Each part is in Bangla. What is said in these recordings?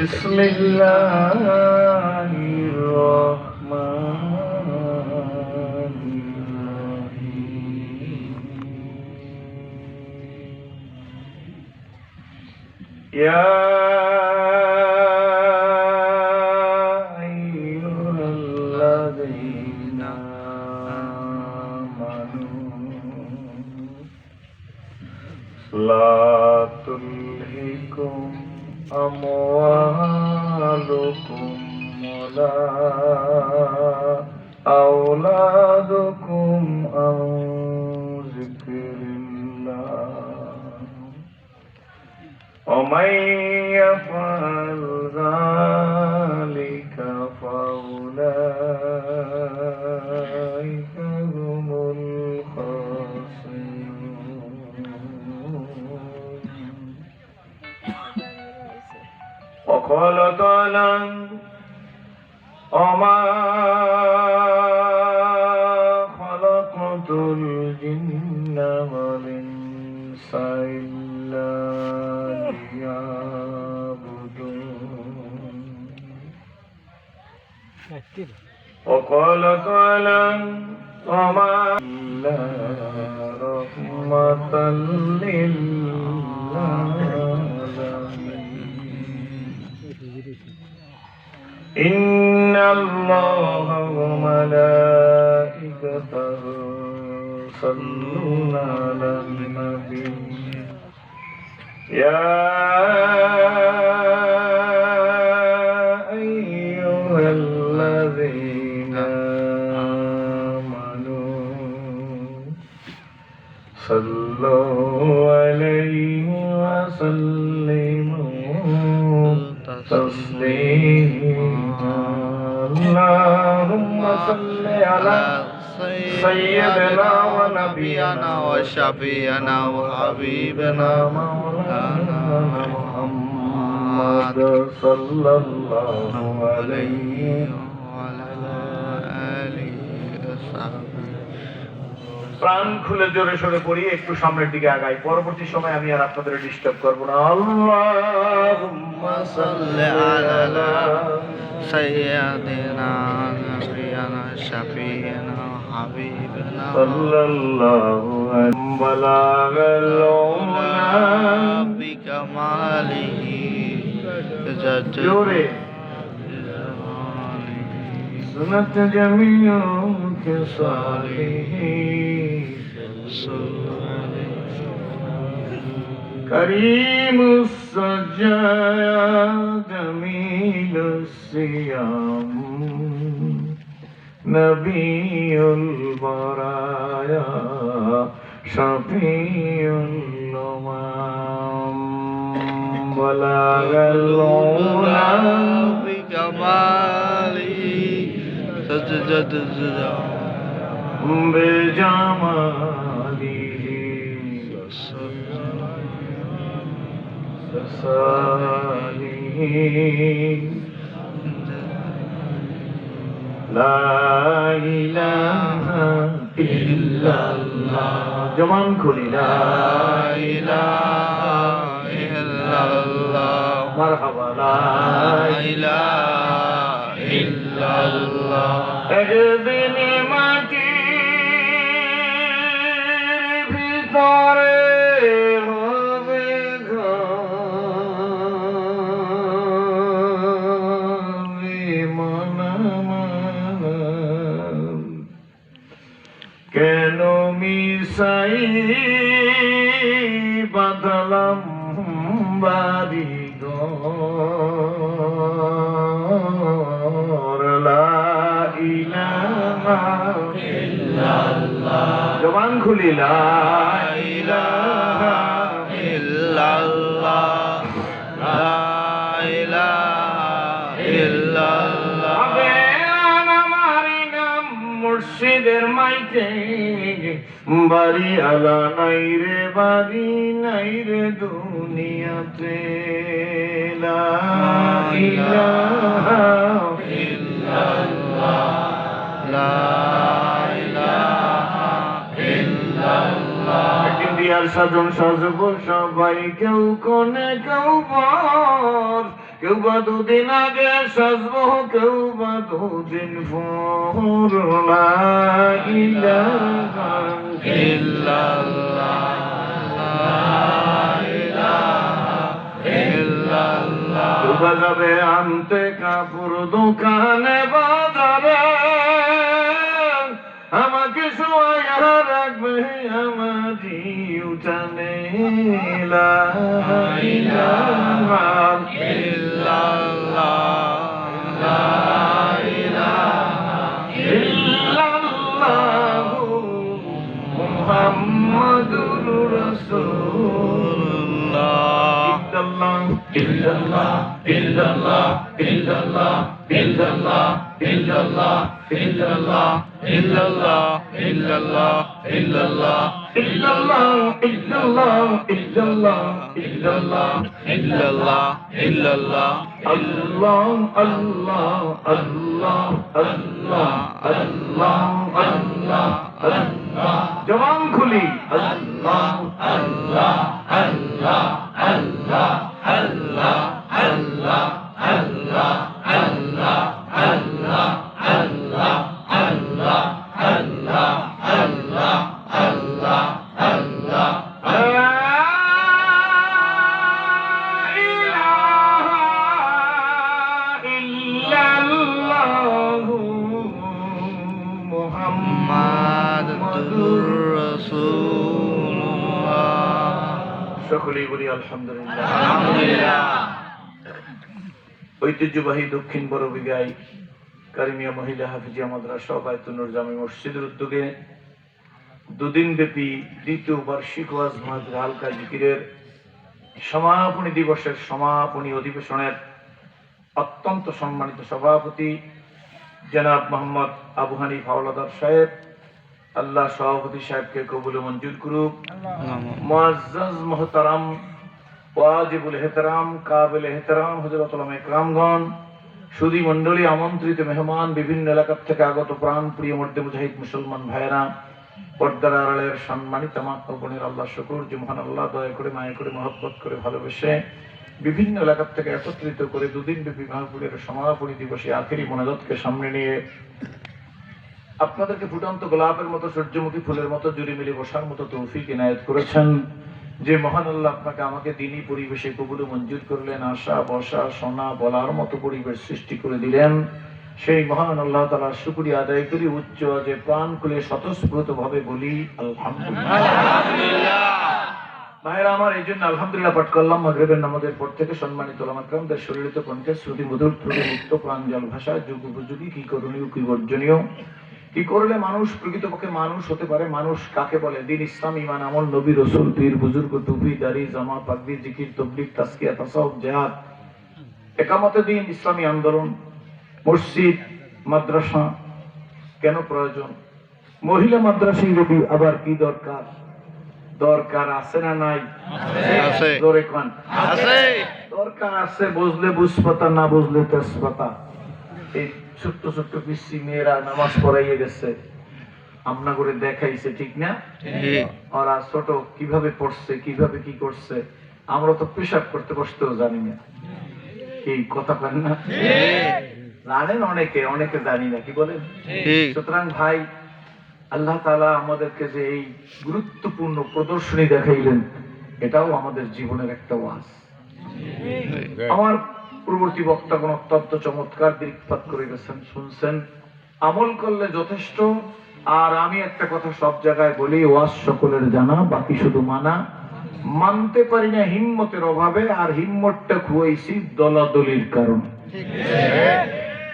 Bismillahirrahmanirrahim. Ya ayyuhalladzina amanu la tulhikum amwalukum wala auladukum an zikrillah wa man yaf'al dhalika fa ulaika humul وقال تعالى وما خلقت الجن والإنس إلا ليعبدون وقال تعالى وما إلا رحمة إن الله وملائكته يصلون على النبي يا أيها الذين آمنوا صلوا عليه وسلموا تسليما اللهم صل على سيدنا ونبينا وشفيعنا وحبيبنا مولانا محمد صلى الله عليه وعلى آله وصحبه প্রাণ খুলে জোরে সোরে পড়ি একটু সামনের দিকে আগাই পরবর্তী সময় আমি আর আপনাদের ডিস্টার্ব করব না আল্লাহুম্মা সাল্লি আলা সাইয়্যিদিনা নাবিয়ানা শাফিয়ানা হাবিবানা সাল্লাল্লাহু আলাইহি বালাগাল উলা বিকামালিহি জোরে सुनत जमीओं के सालिहीन करीम सजाया जमील सियाम नबीउल बराया शफीउल उम्म बलागल उला बिकमाली सजद बेजामालिही ससालिही ला इलाहा इल्लल्लाह जबान खुली ला इलाहा इल्लल्लाह मरहबा ला इलाहा इल्लल्लाह একদিন মাটির ভিতরে হবে কেন মিশাই বাঁধলাম বাড়ি ঘর লা ইলাহা ইল্লাল্লাহ জবান খুলি লা ইলাহা ইল্লাল্লাহ লা ইলাহা ইল্লাল্লাহ মুর্শিদের মাইকে বাড়ি আলা নাই রে বাড়ি নাই রে দুনিয়াতে লা ইলাহা ইল্লাল্লাহ লা ইলাহা ইল্লাল্লাহ একদিন দিয়ার সাজন সাজব সবাই কেউ কোনে কেউ বর কেউ বা দুদিন আগে সাজবো, কেউ বা দুদিন পর। লা ইলাহা ইল্লাল্লাহ, কেউ বা যাবে আনতে কাপড় দোকানে বাজারে, আমাকে শোয়া রাখবে আমারই উঠানে। লা ইলাহা ইল্লাল্লাহ, লা ইলাহা ইল্লাল্লাহ, মুহাম্মাদুর রাসূলুল্লাহ। ইল্লাল্লাহ ইল্লাল্লাহ ইল্লাল্লাহ ইল্লাল্লাহ ইল্লাল্লাহ ইল্লাল্লাহ ইল্লাল্লাহ ইল্লাল্লাহ ইল্লাল্লাহ ইল্লাল্লাহ ইল্লাল্লাহ ইল্লাল্লাহ ইল্লাল্লাহ ইল্লাল্লাহ ইল্লাল্লাহ আল্লাহ আল্লাহ আল্লাহ আল্লাহ আল্লাহ আল্লাহ আল্লাহ। জবান খুলি আল্লাহ আল্লাহ আল্লাহ আল্লাহ আল্লাহ আল্লাহ আল্লাহ আল্লাহ আল্লাহ আল্লাহ আল্লাহ আল্লাহ আল্লাহ আল্লাহ আল্লাহ। লা ইলাহা ইল্লাল্লাহু মুহাম্মাদুর রাসূলুল্লাহ। সকলেই বলি আলহামদুলিল্লাহ। আলহামদুলিল্লাহ। ঐতিহ্যবাহী দক্ষিণ বড়বিঘাই কারিমিয়া মহিলা হাফিজিয়া মাদ্রাসা বায়তুন্নুর জামি মসজিদের উদ্যোগে দুদিন ব্যাপী দ্বিতীয় বার্ষিক ওয়াজ মাহফিল হালকা জিকিরের সমাপনী দিবসের সমাপনী অধিবেশনের অত্যন্ত সম্মানিত সভাপতি জনাব মোহাম্মদ আবু হানিফ হাওলাদার সাহেব, আল্লাহ সভাপতি সাহেবকে কবুল মঞ্জুর করুক। মুআজ্জাজ মুহতারাম ওয়াজিবুল এহতেরাম কাবিল এহতেরাম হযরত উলামা ইকরামগণ, সুধী মণ্ডলী, আমন্ত্রিত মেহমান, বিভিন্ন এলাকা থেকে আগত প্রাণ প্রিয় মধ্যে মুজাহিদ মুসলমান ভাইয়েরা, পর্দার আড়ালের সম্মানিত মা ও বোনের, আল্লাহ শুকর যে মহান আল্লাহ দয়া করে মায়া করে মহব্বত করে ভালোবেসে বিভিন্ন এলাকা থেকে একত্রিত করে দুদিন ব্যাপী মাহফিলের সমাপনী দিবসে আখেরি মোনাজাতকে সামনে নিয়ে আপনাদেরকে ফুটন্ত গোলাপের মতো সূর্যমুখী ফুলের মতো জুড়ে মিলে বসার মতো তৌফিক ইনায়েত করেছেন। যে মহান আল্লাহ আপনাকে আমাকে দিনী পরিবেশে কবুল মঞ্জুর করলেন, আসা বসা শোনা বলার মতো পরিবেশ সৃষ্টি করে দিলেন, সেই মহান আল্লাহ তাআলার শুকরিয়া আদায় করি উচ্চ যে প্রাণ খুলে স্বতঃস্ফূর্ত ভাবে বলি আলহামদুলিল্লাহ। ভাইরা আমার, এই জন্য আলহামদুলিল্লাহ পাঠ করলাম মাগরিবের নামাজের পর থেকে। সম্মানিত উলামা ইকরামদের শরীরিত কণ্ঠে শ্রুতি মধুর ত্রুটি মুক্ত প্রাঞ্জল ভাষায় যুগ উপযোগী কি করণীয় কি বর্জনীয়, কি করলে মানুষ প্রকৃতপক্ষে মানুষ হতে পারে, মানুষ কাকে বলে, দিন, ইসলাম, ঈমান, আমল, নবী, রাসূল, পীর, বুজুর্গ, টুপি, দাড়ি, জামা, পাগড়ি, জিকির, তাবলীগ, তাজকিয়া, তাসাউফ, জিহাদ, একামতে দিন, ইসলামী আন্দোলন, মসজিদ, মাদ্রাসা কেন প্রয়োজন, মহিলা মাদ্রাসায় রবি আবার কি দরকার, দরকার আছে না নাই? আছে। জোরে কোন আছে। দরকার আছে, বুঝলে বুঝপাতা, না বুঝলে তেজপাতা। এই ছোট্ট ছোট্ট পিসি মেয়েরা নামাজ পড়াইয়ে গেছে, আমনা করে দেখাইছে, ঠিক না? ওরা ছোট কিভাবে পড়ছে, কিভাবে কি করছে, আমরা তো পেশাব করতে বসতেও জানি না। এই কথা কেন না জানেন অনেকে, অনেকে জানি না, কি বলেন? সুতরাং ভাই, আল্লাহ তাআলা আমাদেরকে যে এই গুরুত্বপূর্ণ প্রদর্শনী দেখাইলেন, এটাও আমাদের জীবনের একটা ওয়াজ। আমার পূর্ববর্তী বক্তাগণ অত্যন্ত চমৎকার দৃষ্টিপাত করে গেছেন, শুনছেন, আমল করলে যথেষ্ট। আর আমি একটা কথা সব জায়গায় বলি, ওয়াজ সকলের জানা, বাকি শুধু মানা। মানতে পারি না হিম্মতের অভাবে, আর হিম্মতটা খুয়াইছি দলাদলির কারণে।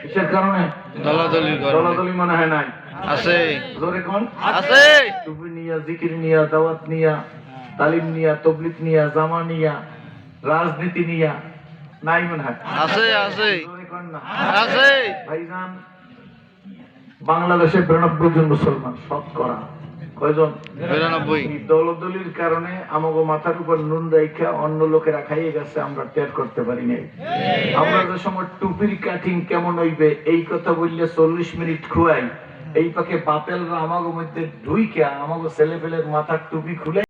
কিসের কারণে? দলাদলি মনে হয় নাই? আছে। জোরে কোন আছে। টুপি নিয়া, জিকির নিয়া, দাওয়াত নিয়া, তালিম নিয়া, তাবলীগ নিয়া, জামা নিয়া, রাজনীতি নিয়া নাই মনে হয়? আছে। আছে। জোরে কোন না আছে। ভাইজান, বাংলাদেশে 92 জন মুসলমান, শতকরা কয়জন? 92। দলদলির কারণে আমাগো মাথার উপর নুন রাইখা অন্য লোকেরা খাইয়ে গেছে, আমরা টের করতে পারি নাই। আমরা যে সময় টুপির কাটিং কেমন হইবে এই কথা বললে 40 মিনিট খুয়াই, এই পাকে বাতেলরা আমাগো মধ্যে ঢুইকা আমাগো ছেলেপেলের মাথার টুপি খুলে